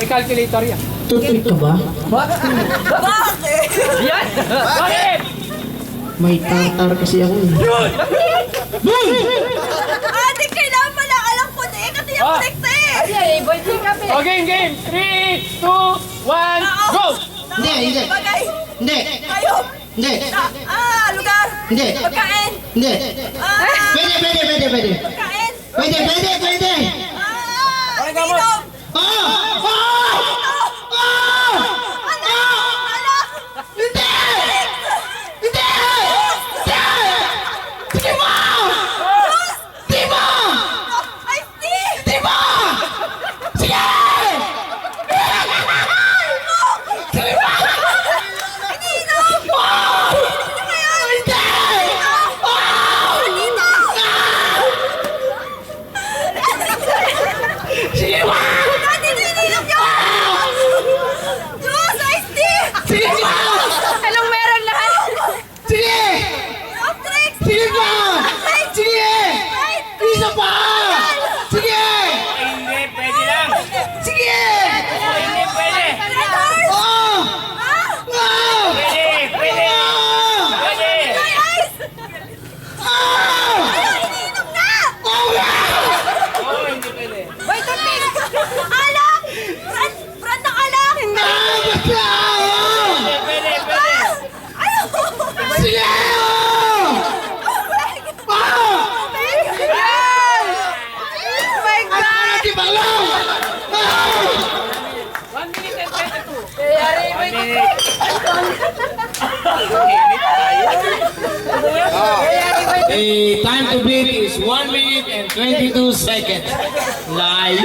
May calculator yan. Toothpick ka ba? Bakit? Yan! Bakit? May tatar kasi ako eh. Ate, kailangan pala. Alam ko na eh. Kasi yung Ah. connect eh. O, game! 3, 2, 1, go! Hindi, hindi. Bagay. Hindi. Hayop. Hindi. Lugar. Hindi. Pagkain. Hindi. Ah, Pwede. pagkain. Pwede. Inom. Oh! Alak. Hindi! Hindi! Sige mo! Di mo! Ay, di. Di mo! Sige! Sige mo! Ininom. Oh! Ano ngayon? Hindi! Dito. Sige mo! Ate, ininom niyo. Diyos, ice tea. Sige mo! Anong meron lahat? Sige! Soft drinks. Sige pa! Sige! Isa pa! Sige! Hindi, pwede lang! Sige! Hindi, pwede! Red Horse. Oh! Ah, Oh! Pwede! Oh! Pwede! Dry ice. Oh! Ayaw, ininom na. Oh! Oo, hindi pwede. Vitamix. Alak. Brand ng alak. Hindi. Ah, basta! Oh! Pwede! Ayaw. Sige! Oh! Oh! Oh my At God. ano si Balong? Oh! 1 minute and 22. Yari, 1 minute. Init tayo. The time to beat is 1 minute and 22 seconds. Live.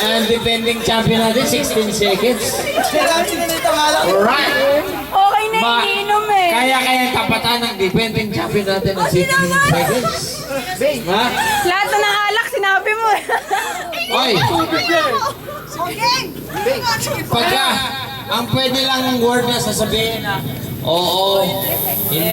And defending champion natin, 16 seconds. Alright. Okay na Ma- ininom eh. Kaya tapatan ng defending champion natin ng 16 seconds. Ha? Lahat na ng alak sinabi mo eh. Oy, Okay. pagka ang pwede lang ng word na sasabihin na oo, hindi.